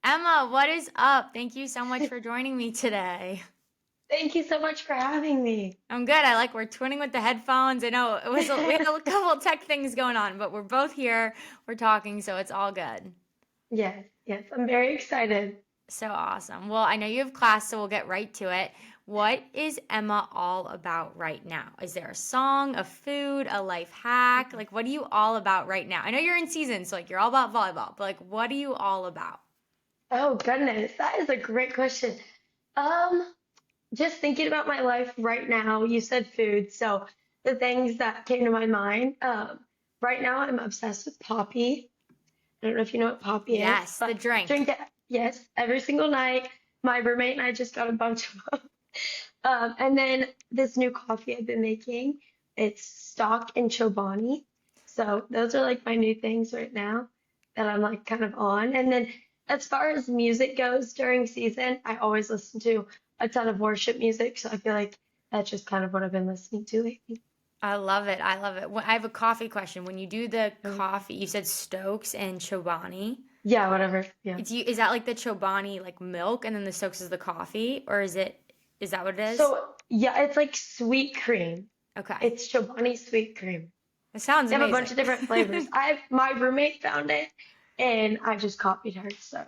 Emma, what is up? Thank you so much for joining me today. Thank you so much for having me. I'm good. We're twinning with the headphones. I know we had a couple tech things going on, but we're both here. We're talking, so it's all good. Yes, yes, I'm very excited. So awesome. Well, I know you have class, so we'll get right to it. What is Emma all about right now? Is there a song, a food, a life hack? Like, what are you all about right now? I know you're in season, so you're all about volleyball, but what are you all about? Oh goodness, that is a great question. Um, just thinking about my life right now, you said food, so the things that came to my mind. Right now I'm obsessed with Poppy. I don't know if you know what Poppy is, Yes, the but drink. drink it, yes, every single night. My roommate and I just got a bunch of them. And then this new coffee I've been making, it's stock and Chobani. So those are like my new things right now that I'm like kind of on. And then as far as music goes during season, I always listen to a ton of worship music. So I feel like that's just kind of what I've been listening to lately. I love it. I love it. I have a coffee question. When you do the So, coffee, you said Stokes and Chobani. yeah, whatever. Yeah. Is that like the Chobani like milk and then the Stokes is the coffee, or is that what it is? So yeah, it's like sweet cream. Okay. It's Chobani sweet cream. It sounds They have a amazing. bunch of different flavors. My roommate found it and I just copied her. So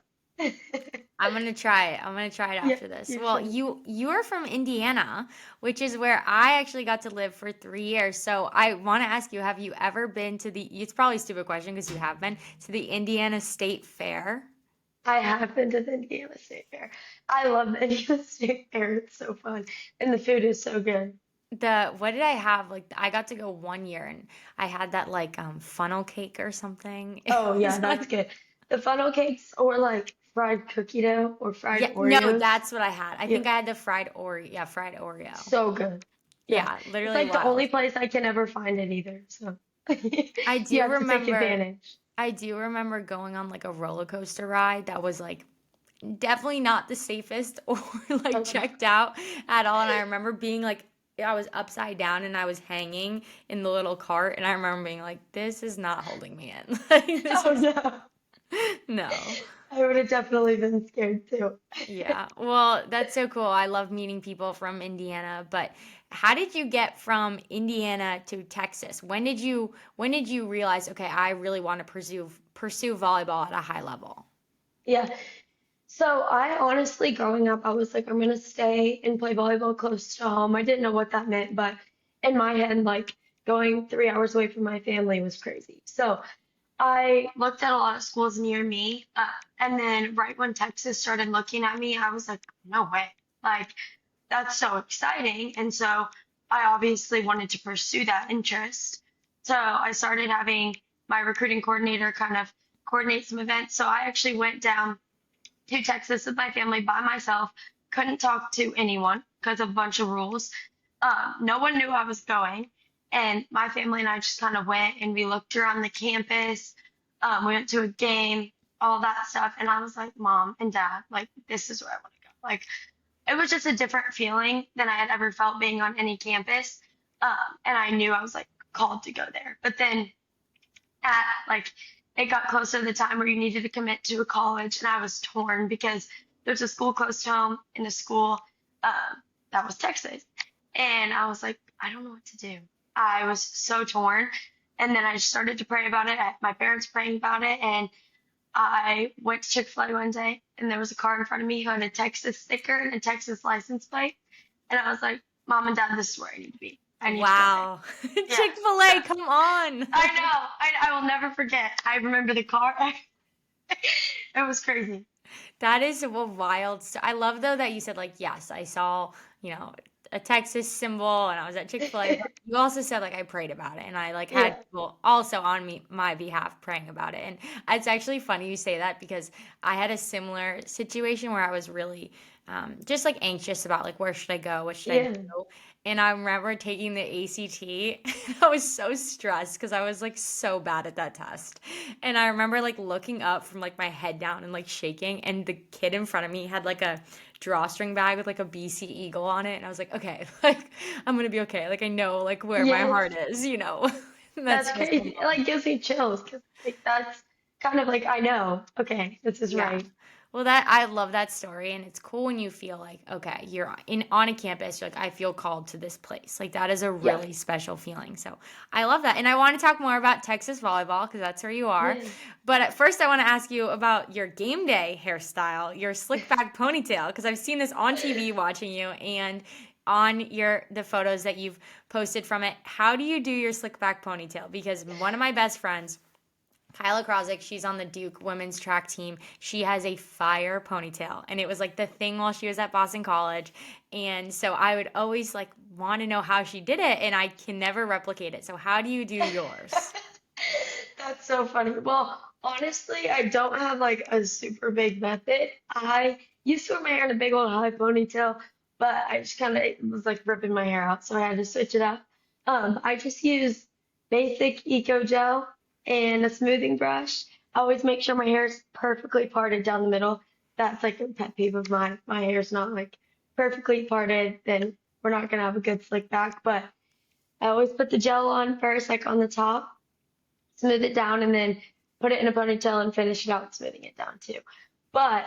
I'm gonna try it. I'm gonna try it yeah, after this. you Well, should. you are from Indiana, which is where I actually got to live for 3 years. So I want to ask you, have you ever been to the? It's probably a stupid question because you have been to the Indiana State Fair. I have been to the Indiana State Fair. I love the Indiana State Fair. It's so fun. And the food is so good. The what did I have? Like I got to go 1 year and I had that like funnel cake or something. It Oh yeah, was that's like good. The funnel cakes or like fried cookie dough or fried yeah, no, Oreos. that's what I had. I Yeah, think I had the fried Oreo. Yeah, fried Oreo. so good. Yeah. Yeah, It's literally like the only wild. place I can ever find it either. So I you do have to take remember advantage. I do remember going on like a roller coaster ride that was like definitely not the safest or like Okay. checked out at all. And I remember being like I was upside down and I was hanging in the little cart and I remember being like, this is not holding me in. Like this Oh is no. no. I would have definitely been scared too. Yeah. Well, that's so cool. I love meeting people from Indiana, but how did you get from Indiana to Texas? When did you realize, okay, I really want to pursue volleyball at a high level? Yeah. So I honestly, growing up, I was like, I'm gonna stay and play volleyball close to home. I didn't know what that meant, but in my head, like going 3 hours away from my family was crazy. So I looked at a lot of schools near me, and then right when Texas started looking at me, I was like, no way. Like, that's so exciting. And so I obviously wanted to pursue that interest. So I started having my recruiting coordinator kind of coordinate some events. So I actually went down to Texas with my family by myself, couldn't talk to anyone because of a bunch of rules. No one knew I was going. And my family and I just kind of went and we looked around the campus. We went to a game, all that stuff. And I was like, Mom and Dad, like, this is where I want to go. Like, it was just a different feeling than I had ever felt being on any campus. And I knew I was like called to go there. But then at like it got closer to the time where you needed to commit to a college, and I was torn because there's a school close to home and a school that was Texas, and I was like, I don't know what to do. I was so torn, and then I started to pray about it. I had my parents praying about it, and I went to Chick-fil-A one day, and there was a car in front of me who had a Texas sticker and a Texas license plate, and I was like, Mom and Dad, this is where I need to be. I need to go there. Wow. Yeah. So Chick-fil-A, come on. I know. I will never forget. I remember the car. It was crazy. That is a wild. I love though that you said like, yes, I saw, you know, a Texas symbol and I was at Chick-fil-A, but you also said like I prayed about it and I like had Yeah. people also on my behalf praying about it. And it's actually funny you say that because I had a similar situation where I was really just like anxious about like where should I go, what should I Yeah. do? And I remember taking the ACT. I was so stressed because I was like so bad at that test. And I remember like looking up from like my head down and like shaking. And the kid in front of me had like a drawstring bag with like a BC Eagle on it. And I was like, okay, like I'm gonna be okay. Like I know like where my Yes. heart is, you know. And that's That's stressful crazy. It like gives me chills because like that's kind of like I know, okay, this is Yeah. right. Well, that I love that story, and it's cool when you feel like, okay, you're in on a campus, you're like, I feel called to this place. Like that is a Yeah. really special feeling. So I love that. And I want to talk more about Texas volleyball because that's where you are. Yeah. But at first I want to ask you about your game day hairstyle, your slick back ponytail, because I've seen this on TV watching you and on your the photos that you've posted from it. How do you do your slick back ponytail? Because one of my best friends, Kyla Krosick, she's on the Duke women's track team. She has a fire ponytail, and it was like the thing while she was at Boston College. And so I would always like want to know how she did it, and I can never replicate it. So how do you do yours? That's so funny. Well, honestly, I don't have like a super big method. I used to wear my hair in a big old high ponytail, but I just kind of was like ripping my hair out, so I had to switch it up. I just use basic Eco Gel and a smoothing brush. I always make sure my hair is perfectly parted down the middle. That's like a pet peeve of mine. My hair's not like perfectly parted, then we're not gonna have a good slick back. But I always put the gel on first, like on the top, smooth it down, and then put it in a ponytail and finish it out smoothing it down too. But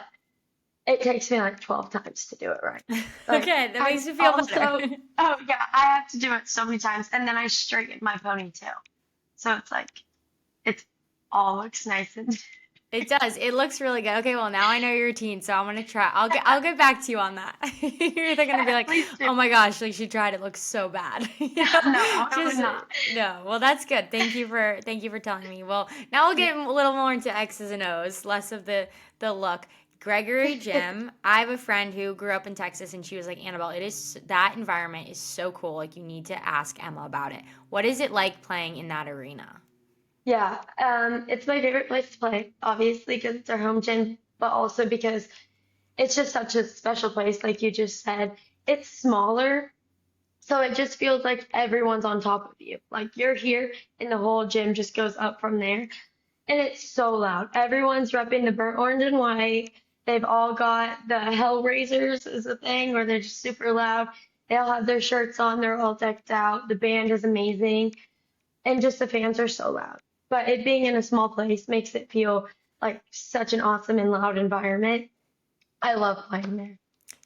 it takes me like 12 times to do it right. Like Okay, that I makes me feel better. also, oh yeah, I have to do it so many times, and then I straighten my ponytail. So it's like it's all looks nice and It does. It looks really good. Okay, well now I know your routine, so I'm gonna try. I'll get back to you on that. You're gonna be yeah, like, please do. oh my gosh, like she tried. It looks so bad. No, it would Just not. no. Well, that's good. Thank you for telling me. Well, now we'll Yeah. get a little more into X's and O's, less of the look. Gregory Gym. I have a friend who grew up in Texas, and she was like, Annabelle, it is that environment is so cool. Like you need to ask Emma about it. What is it like playing in that arena? Yeah, it's my favorite place to play, obviously because it's our home gym, but also because it's just such a special place, like you just said. It's smaller, so it just feels like everyone's on top of you. Like you're here and the whole gym just goes up from there. And it's so loud. Everyone's repping the burnt orange and white. They've all got the Hellraisers is a thing where they're just super loud. They all have their shirts on. They're all decked out. The band is amazing. And just the fans are so loud. But it being in a small place makes it feel like such an awesome and loud environment. I love playing there.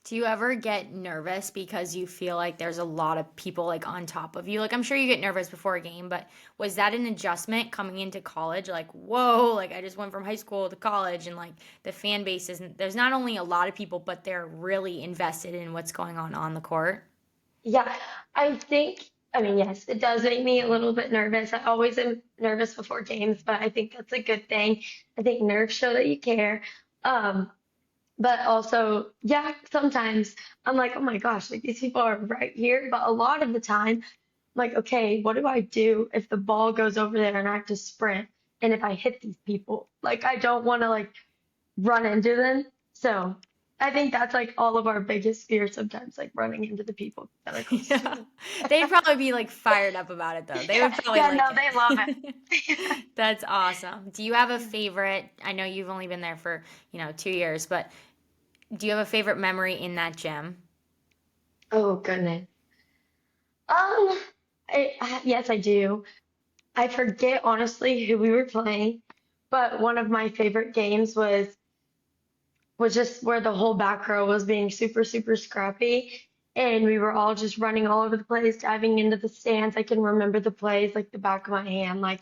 Do you ever get nervous because you feel like there's a lot of people like on top of you? Like I'm sure you get nervous before a game, but was that an adjustment coming into college? Like, whoa, like I just went from high school to college and like the fan base isn't there's not only a lot of people, but they're really invested in what's going on the court. Yeah, I think, I mean, yes, it does make me a little bit nervous. I always am nervous before games, but I think that's a good thing. I think nerves show that you care. Um, but also, yeah, sometimes I'm like, oh my gosh, like these people are right here. But a lot of the time, I'm like, okay, what do I do if the ball goes over there and I have to sprint? And if I hit these people, like I don't want to like run into them. So I think that's like all of our biggest fears sometimes, like running into the people that are close to Yeah. you. They'd probably be like fired up about it though. They Yeah, would probably yeah, like no, they love it. it. That's awesome. Do you have a Yeah. favorite? I know you've only been there for, 2 years, but do you have a favorite memory in that gym? Oh goodness. Um, yes, I do. I forget honestly who we were playing, but one of my favorite games was just where the whole back row was being super, super scrappy. And we were all just running all over the place, diving into the stands. I can remember the plays like the back of my hand. Like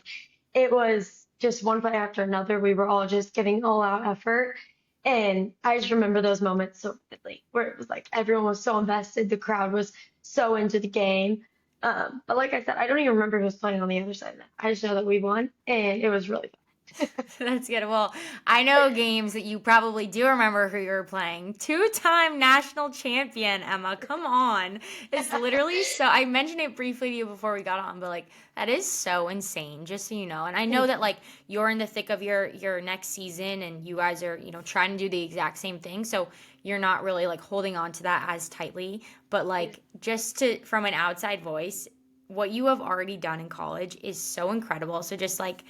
it was just one play after another. We were all just giving all out effort. And I just remember those moments so vividly, where it was like everyone was so invested, the crowd was so into the game. But like I said, I don't even remember who was playing on the other side of that. I just know that we won, and it was really fun. That's good. Well, I know games that you probably do remember who you're playing. Two-time national champion, Emma. Come on. It's literally so, I mentioned it briefly to you before we got on, but like that is so insane, just so you know. And I know Thank that you. like you're in the thick of your next season and you guys are, trying to do the exact same thing. So you're not really like holding on to that as tightly, but Yeah. like just to from an outside voice, what you have already done in college is so incredible. So just like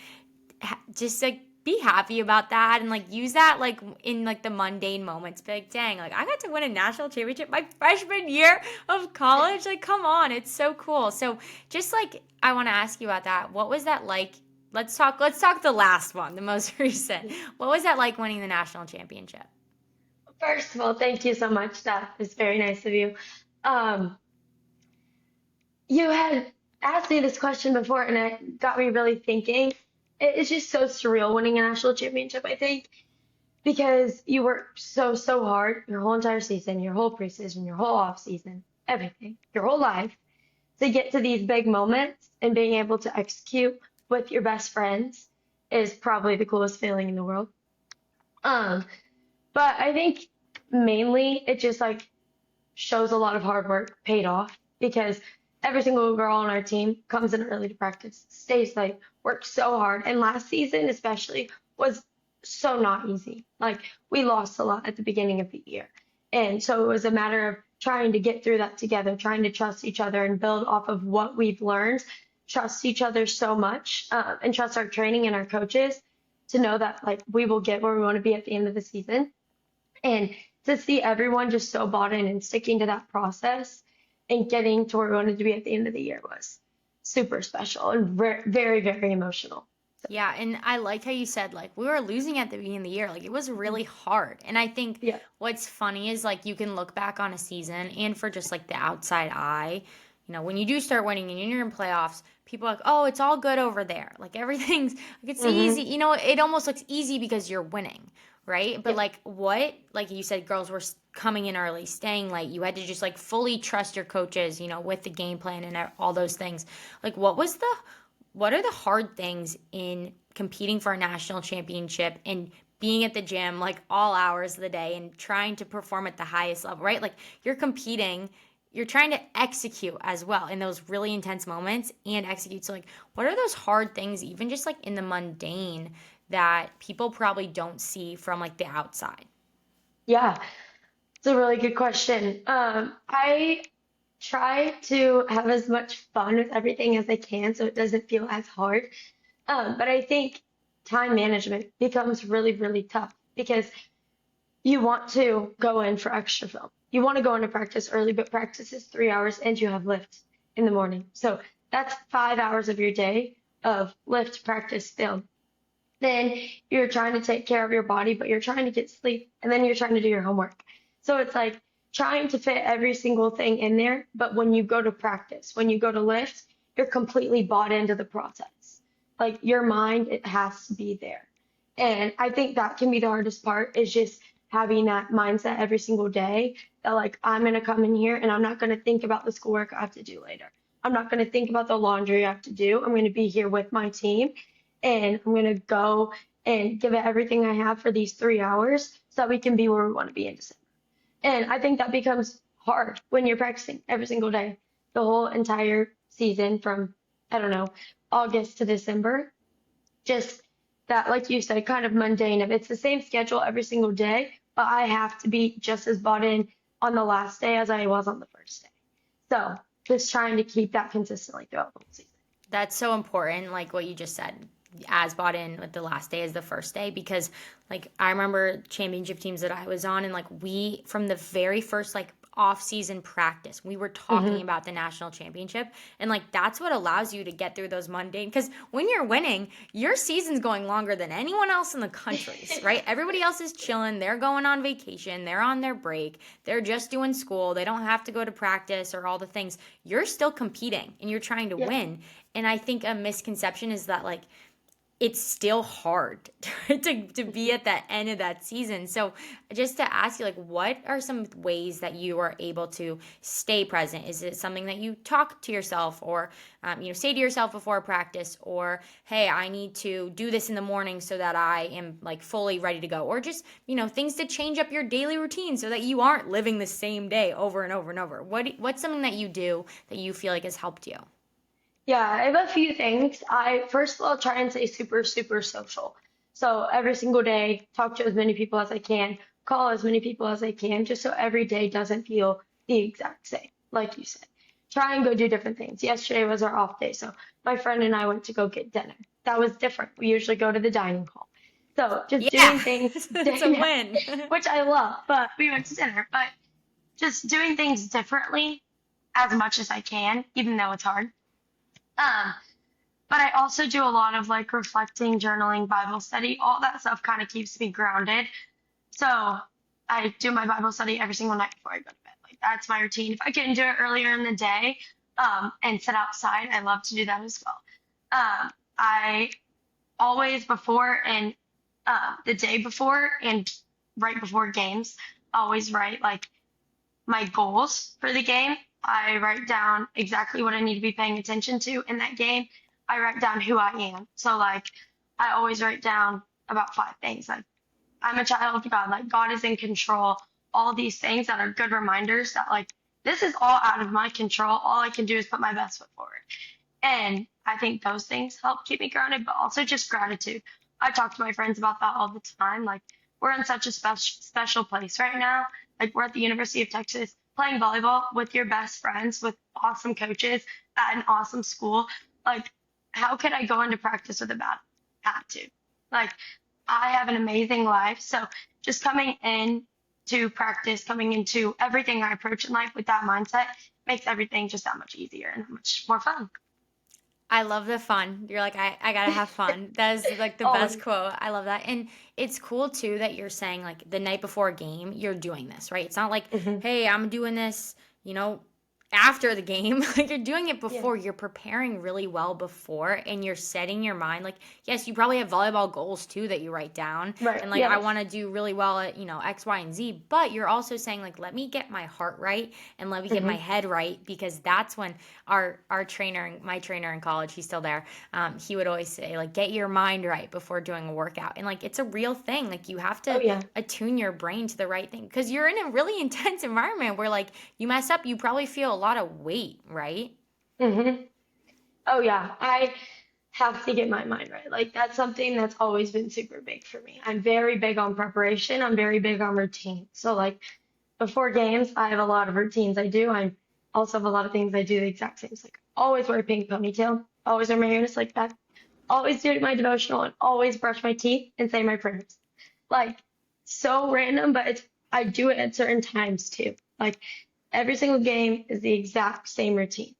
be happy about that and like use that like in like the mundane moments. Be like, dang, like I got to win a national championship my freshman year of college. Like, come on, it's so cool. So just like I want to ask you about that. What was that like Let's talk the last one, the most recent. What was that like winning the national championship? First of all, thank you so much. That is very nice of you. Um, you had asked me this question before, and it got me really thinking. It's just so surreal winning a national championship, I think, because you work so, so hard your whole entire season, your whole preseason, your whole off season, everything, your whole life to get to these big moments and being able to execute with your best friends is probably the coolest feeling in the world. Um, but I think mainly it just like shows a lot of hard work paid off because every single girl on our team comes in early to practice, stays late, works so hard. And last season, especially, was so not easy. Like, we lost a lot at the beginning of the year. And so it was a matter of trying to get through that together, trying to trust each other and build off of what we've learned, trust each other so much, and trust our training and our coaches to know that, like, we will get where we want to be at the end of the season. And to see everyone just so bought in and sticking to that process and getting to where we wanted to be at the end of the year was super special and very, very emotional. So, Yeah, and I like how you said like we were losing at the beginning of the year. Like it was really hard. And I think yeah. what's funny is like you can look back on a season and for just like the outside eye, when you do start winning and you're in playoffs, people are like, "Oh, it's all good over there." Like everything's like it's easy. Hmm. It almost looks easy because you're winning, right? But Yeah. like you said, girls were coming in early, staying late. You had to just like fully trust your coaches, with the game plan and all those things. Like what are the hard things in competing for a national championship and being at the gym like all hours of the day and trying to perform at the highest level, right? Like you're competing, you're trying to execute as well in those really intense moments and execute. So, like, what are those hard things, even just like in the mundane, that people probably don't see from like the outside? Yeah. It's a really good question. I try to have as much fun with everything as I can so it doesn't feel as hard. But I think time management becomes really, really tough because you want to go in for extra film. You want to go into practice early, but practice is 3 hours and you have lift in the morning. So that's 5 hours of your day of lift, practice, film. Then you're trying to take care of your body, but you're trying to get sleep, and then you're trying to do your homework. So it's like trying to fit every single thing in there, but when you go to practice, when you go to lift, you're completely bought into the process. Like your mind, it has to be there. And I think that can be the hardest part is just having that mindset every single day that like I'm gonna come in here and I'm not gonna think about the schoolwork I have to do later. I'm not gonna think about the laundry I have to do. I'm gonna be here with my team and I'm gonna go and give it everything I have for these 3 hours so that we can be where we want to be in December. And I think that becomes hard when you're practicing every single day, the whole entire season from, I don't know, August to December. Just that, like you said, kind of mundane. If it's the same schedule every single day, but I have to be just as bought in on the last day as I was on the first day. So just trying to keep that consistently throughout the whole season. That's so important, like what you just said, as bought in with the last day as the first day, because like I remember championship teams that I was on, and like we from the very first like off season practice, we were talking Hmm. about the national championship, and like that's what allows you to get through those mundane. Because when you're winning, your season's going longer than anyone else in the countries, right? Everybody else is chilling, they're going on vacation, they're on their break, they're just doing school, they don't have to go to practice or all the things. You're still competing and you're trying to Yeah. win. And I think a misconception is that like it's still hard to be at that end of that season. So just to ask you, like, what are some ways that you are able to stay present? Is it something that you talk to yourself or, say to yourself before practice, or, hey, I need to do this in the morning so that I am like fully ready to go, or just, things to change up your daily routine so that you aren't living the same day over and over and over. What's something that you do that you feel like has helped you? Yeah, I have a few things. I first of all try and stay super, super social. So every single day, talk to as many people as I can, call as many people as I can, just so every day doesn't feel the exact same, like you said. Try and go do different things. Yesterday was our off day, so my friend and I went to go get dinner. That was different. We usually go to the dining hall. So just Yeah, doing things, it's a yeah, win. which I love, but we went to dinner. But just doing things differently as much as I can, even though it's hard. Um, But I also do a lot of like reflecting, journaling, Bible study. All that stuff kind of keeps me grounded. So I do my Bible study every single night before I go to bed. Like that's my routine. If I can do it earlier in the day, and sit outside, I love to do that as well. I always before and the day before and right before games, always write like my goals for the game. I write down exactly what I need to be paying attention to in that game. I write down who I am. So like I always write down about 5 things. Like I'm a child of God. Like God is in control. All these things that are good reminders that like this is all out of my control. All I can do is put my best foot forward. And I think those things help keep me grounded, but also just gratitude. I talk to my friends about that all the time. Like, we're in such a special place right now. Like, we're at the University of Texas playing volleyball with your best friends, with awesome coaches at an awesome school. Like, how could I go into practice with a bad attitude? Like, I have an amazing life. So, just coming in to practice, coming into everything I approach in life with that mindset makes everything just that much easier and that much more fun. I love the fun. You're like, I gotta have fun. That is like the best Always. quote. I love that. And it's cool too that you're saying like the night before a game, you're doing this, right? It's not like, Hmm. hey, I'm doing this, after the game. Like you're doing it Yeah. before. You're preparing really well before and you're setting your mind. Like, yes, you probably have volleyball goals too that you write down. Right. And like, I Yes. want to do really well at, X, Y, and Z. But you're also saying, like, let me get my heart right and let me get my Hmm. head right because that's when our trainer, my trainer in college, he's still there. He would always say like, get your mind right before doing a workout, and like it's a real thing. Like you have Oh to yeah. attune your brain to the right thing because you're in a really intense environment where like you mess up, you probably feel a lot of weight, right? Hmm. Oh yeah. I have to get my mind right. Like that's something that's always been super big for me. I'm very big on preparation. I'm very big on routine. So like before games, I have a lot of routines I do. I also have a lot of things I do the exact same. It's like always wear a pink ponytail, always wear my hair in a slick back, always do my devotional, and always brush my teeth and say my prayers. Like so random, but it's I do it at certain times too. Like every single game is the exact same routine,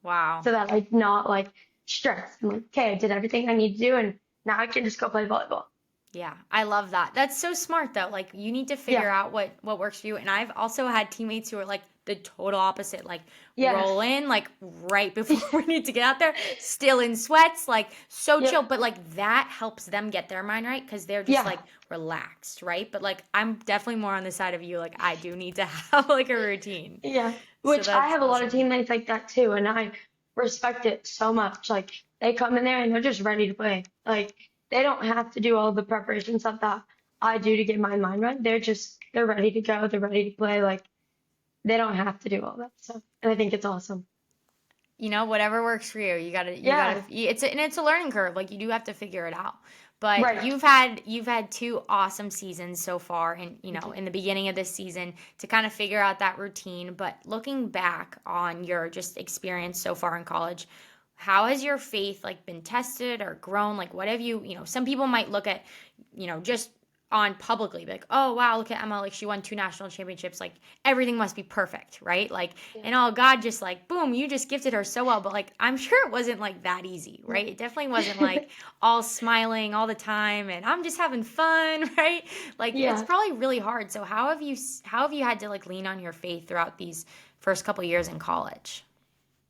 Wow. so that I'm not like stressed. I'm like, okay, I did everything I need to do, and now I can just go play volleyball. Yeah, I love that. That's so smart though. Like you need to figure Yeah. out what works for you. And I've also had teammates who are like the total opposite, like Yes. roll in like right before we need to get out there, still in sweats, like so chill. Yep. But like that helps them get their mind right because they're just Yeah. like relaxed, right? But like I'm definitely more on the side of you. Like I do need to have like a routine. Yeah. So Which I that's have a lot of awesome. teammates like that too, and I respect it so much. Like they come in there and they're just ready to play. Like they don't have to do all the preparation stuff that I do to get my mind right. They're ready to go. They're ready to play. Like they don't have to do all that stuff. And I think it's awesome. Whatever works for you. You gotta. Yeah. It's a learning curve. Like you do have to figure it out. But Right. you've had two awesome seasons so far, and Thank you. in the beginning of this season to kind of figure out that routine. But looking back on your just experience so far in college, how has your faith like been tested or grown? Like what have some people might look at, just on publicly be like, oh wow, look at Emma, like she won two national championships, like everything must be perfect, right? Like, Yeah. and all God just like boom, you just gifted her so well. But like I'm sure it wasn't like that easy, No. right? It definitely wasn't like all smiling all the time and I'm just having fun, right? Like it's Yeah. probably really hard. So how have you had to like lean on your faith throughout these first couple years in college?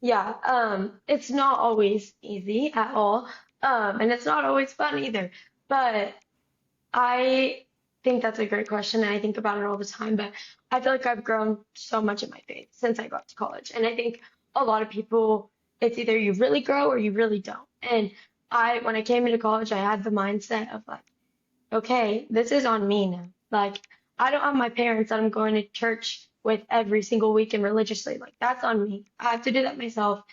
Yeah. It's not always easy at all. And it's not always fun either. But I think that's a great question, and I think about it all the time. But I feel like I've grown so much in my faith since I got to college. And I think a lot of people, it's either you really grow or you really don't. And when I came into college, I had the mindset of like, okay, this is on me now. Like, I don't have my parents that I'm going to church with every single week and religiously. Like, that's on me. I have to do that myself.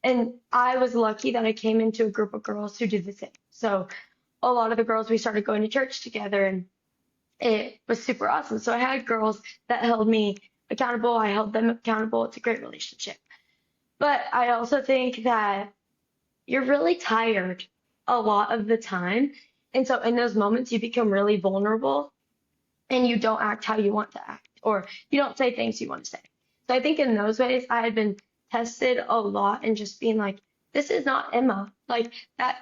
And I was lucky that I came into a group of girls who did the same. So a lot of the girls, we started going to church together, and it was super awesome. So I had girls that held me accountable. I held them accountable. It's a great relationship. But I also think that you're really tired a lot of the time. And so in those moments, you become really vulnerable and you don't act how you want to act, or you don't say things you want to say. So I think in those ways, I had been tested a lot and just being like, this is not Emma. Like that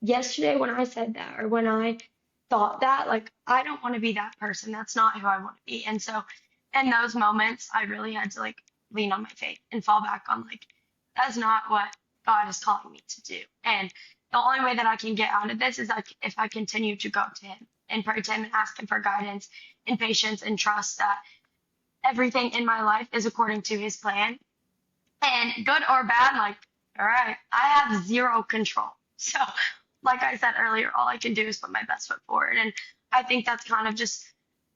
yesterday when I said that or when I thought that, like I don't want to be that person. That's not who I want to be. And so in those moments, I really had to like lean on my faith and fall back on like that's not what God is calling me to do. And the only way that I can get out of this is like if I continue to go to Him and pray to Him and ask Him for guidance and patience and trust that everything in my life is according to His plan. And good or bad, like, all right, I have zero control. So, like I said earlier, all I can do is put my best foot forward. And I think that's kind of just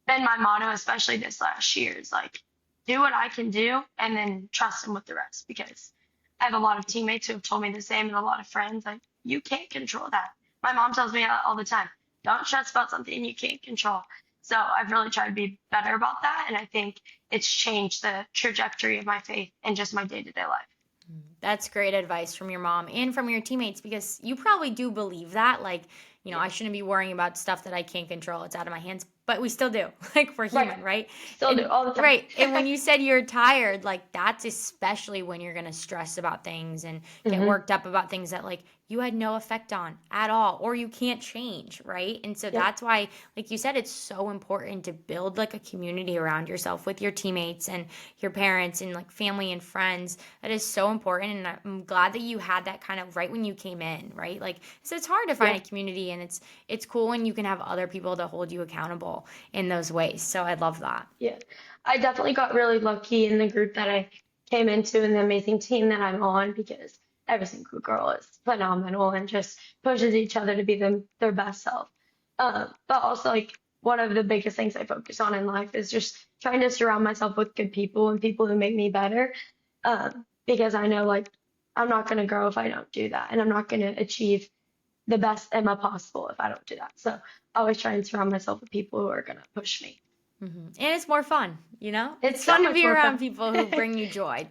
been my motto, especially this last year, is like, do what I can do and then trust Him with the rest. Because I have a lot of teammates who have told me the same and a lot of friends, like, you can't control that. My mom tells me all the time, don't stress about something you can't control. So I've really tried to be better about that. And I think it's changed the trajectory of my faith and just my day-to-day life. That's great advice from your mom and from your teammates because you probably do believe that. Like, Yeah. I shouldn't be worrying about stuff that I can't control. It's out of my hands. But we still do. Like, we're Right. human, right? Still do And all the time. right. And when you said you're tired, like, that's especially when you're going to stress about things and get Hmm. worked up about things that, like, you had no effect on at all or you can't change, right? And so Yep. that's why, like you said, it's so important to build like a community around yourself with your teammates and your parents and like family and friends. That is so important. And I'm glad that you had that kind of right when you came in, right? Like, so it's hard to find Yeah. a community and it's cool when you can have other people to hold you accountable in those ways. So I love that. Yeah. I definitely got really lucky in the group that I came into and the amazing team that I'm on because every single girl is phenomenal and just pushes each other to be their best self. But also, like, one of the biggest things I focus on in life is just trying to surround myself with good people and people who make me better. Because I know, like, I'm not going to grow if I don't do that. And I'm not going to achieve the best Emma possible if I don't do that. So I always try and surround myself with people who are going to push me. And it's more fun, It's It's so fun to much be more around fun. people who bring you joy.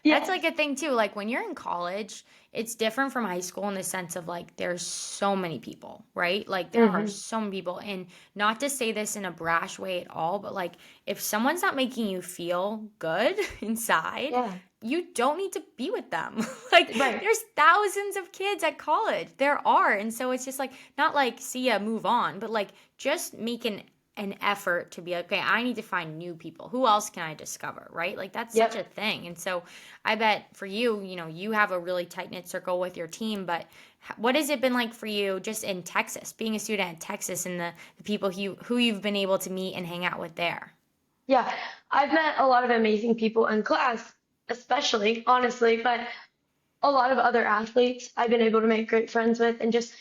That's Yes. like a thing too. Like when you're in college, it's different from high school in the sense of like there's so many people, right? Like there are Hmm. so many people. And not to say this in a brash way at all, but like if someone's not making you feel good inside, Yeah. you don't need to be with them. Like Right. there's thousands of kids at college. There are. And so it's just like not like see ya move on, but like just make an effort to be like, okay, I need to find new people. Who else can I discover, right? Like that's such a Yep. thing. And so I bet for you, you have a really tight knit circle with your team, but what has it been like for you just in Texas, being a student in Texas and the people who you've been able to meet and hang out with there? Yeah. I've met a lot of amazing people in class, especially, honestly, but a lot of other athletes I've been able to make great friends with. And just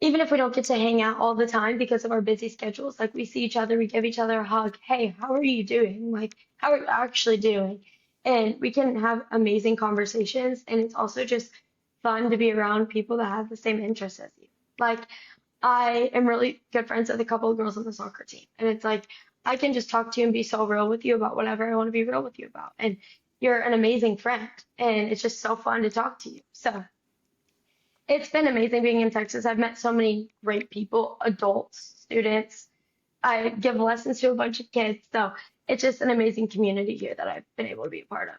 even if we don't get to hang out all the time because of our busy schedules, like we see each other, we give each other a hug. Hey, how are you doing? Like, how are you actually doing? And we can have amazing conversations. And it's also just fun to be around people that have the same interests as you. Like, I am really good friends with a couple of girls on the soccer team. And it's like, I can just talk to you and be so real with you about whatever I want to be real with you about. And you're an amazing friend. And it's just so fun to talk to you. So it's been amazing being in Texas. I've met so many great people, adults, students. I give lessons to a bunch of kids. So it's just an amazing community here that I've been able to be a part of.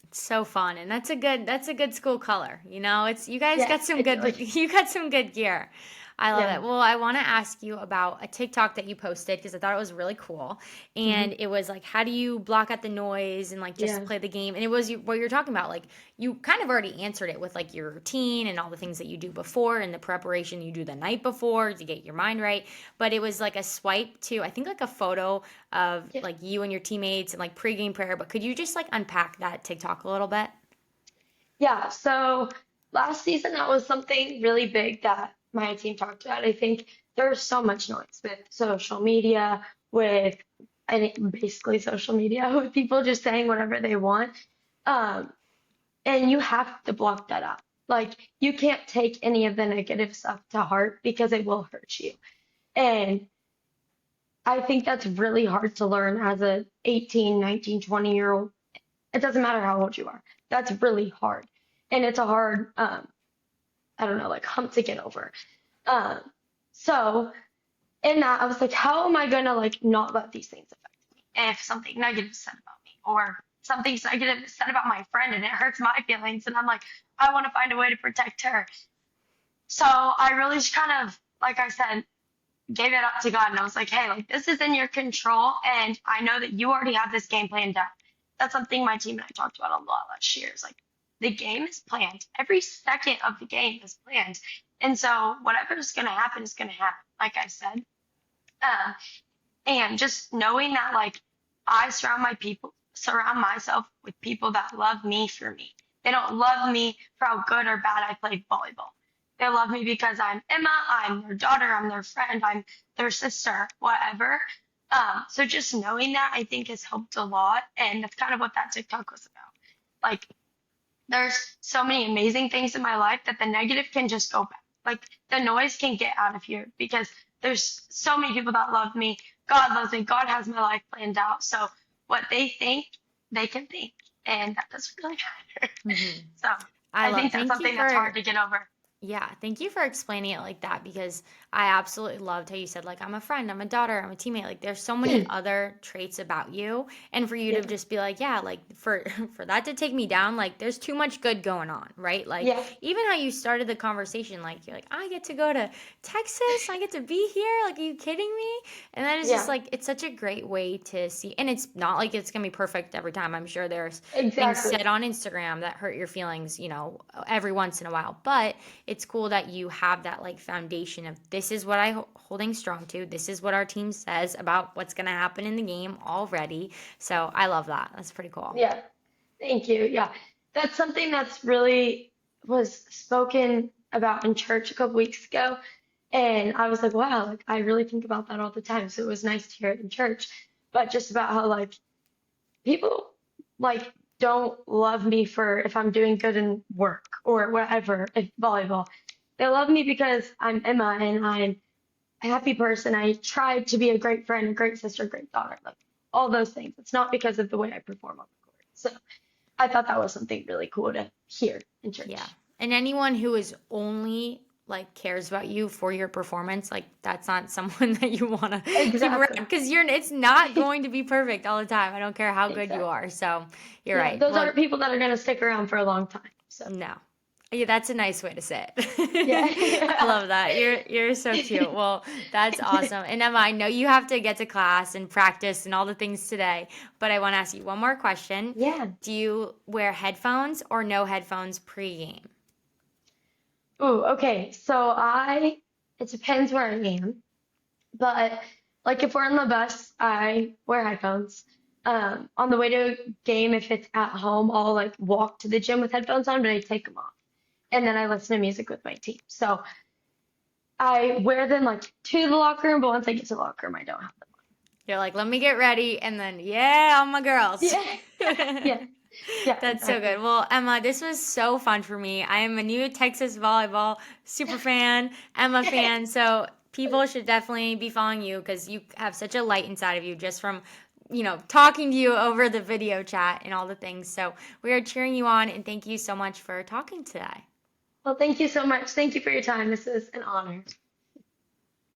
It's so fun, and that's a good school color. It's you guys Yeah, got some I do. good you got some good gear. I love Yeah. it. Well, I want to ask you about a TikTok that you posted because I thought it was really cool. Hmm. And it was like, how do you block out the noise and like just Yeah. play the game? And it was what you're talking about. Like, you kind of already answered it with like your routine and all the things that you do before and the preparation you do the night before to get your mind right. But it was like a swipe to, I think, like a photo of Yeah. like you and your teammates and like pregame prayer. But could you just like unpack that TikTok a little bit? Yeah. So last season, that was something really big that my team talked about. I think there's so much noise with social media, with basically social media, with people just saying whatever they want. Um, and you have to block that out. Like, you can't take any of the negative stuff to heart because it will hurt you. And I think that's really hard to learn as a 18, 19, 20-year-old. It doesn't matter how old you are. That's really hard. And it's a hard, I don't know, like hump to get over. Um, so in that, I was like, how am I gonna like not let these things affect me? If something negative is said about me, or something negative is said about my friend and it hurts my feelings. And I'm like, I want to find a way to protect her. So I really just kind of, like I said, gave it up to God and I was like, hey, like this is in your control and I know that you already have this game planned out. That's something my team and I talked about a lot last year. Is like the game is planned. Every second of the game is planned. And so whatever is gonna happen is gonna happen, like I said. Um, and just knowing that like I surround myself with people that love me for me. They don't love me for how good or bad I played volleyball. They love me because I'm Emma, I'm their daughter, I'm their friend, I'm their sister, whatever. So just knowing that I think has helped a lot, and that's kind of what that TikTok was about. Like there's so many amazing things in my life that the negative can just go back. Like the noise can get out of here because there's so many people that love me. God loves me. God has my life planned out. So what they think, they can think. And that doesn't really matter. Hmm. So I I love, think that's thank you something that's hard for to get over. Yeah, thank you for explaining it like that because I absolutely loved how you said, like, I'm a friend, I'm a daughter, I'm a teammate. Like, there's so many other traits about you. And for you to Yeah. just be like, yeah, like, for for that to take me down, like, there's too much good going on, right? Like, Yeah. even how you started the conversation, like, you're like, I get to go to Texas, I get to be here. Like, are you kidding me? And that is just Yeah. like, it's such a great way to see. And it's not like it's gonna be perfect every time. I'm sure there's things Exactly. said on Instagram that hurt your feelings, every once in a while. But it's cool that you have that like foundation of this is what I holding strong to. This is what our team says about what's going to happen in the game already. So I love that. That's pretty cool. Yeah. Thank you. Yeah. That's something that's really was spoken about in church a couple weeks ago. And I was like, wow, like I really think about that all the time. So it was nice to hear it in church. But just about how like people like don't love me for if I'm doing good in work or whatever, if volleyball. They love me because I'm Emma and I'm a happy person. I try to be a great friend, a great sister, a great daughter, like all those things. It's not because of the way I perform on the court. So I thought that was something really cool to hear in Yeah. church. And anyone who is only like cares about you for your performance, like that's not someone that you want to keep around Exactly. because it's not going to be perfect all the time. I don't care how good you Exactly. are. So you're Yeah, right. those Well, aren't people that are going to stick around for a long time. So, no. Yeah, that's a nice way to say yeah. it. I love that. You're so cute. Well, that's Yeah. awesome. And Emma, I know you have to get to class and practice and all the things today, but I want to ask you one more question. Yeah. Do you wear headphones or no headphones pregame? Ooh, okay. It depends where I am, but like if we're on the bus, I wear headphones. On the way to a game, if it's at home, I'll like walk to the gym with headphones on, but I take them off. And then I listen to music with my team. So I wear them like to the locker room, but once I get to the locker room, I don't have them You're like, let me get ready, and then yeah, all my on. girls. Yeah. Yeah. Yeah, That's so exactly. good. Well, Emma, this was so fun for me. I am a new Texas volleyball super fan, Emma fan, so people should definitely be following you because you have such a light inside of you just from talking to you over the video chat and all the things. So we are cheering you on, and thank you so much for talking today. Well, thank you so much. Thank you for your time. This is an honor.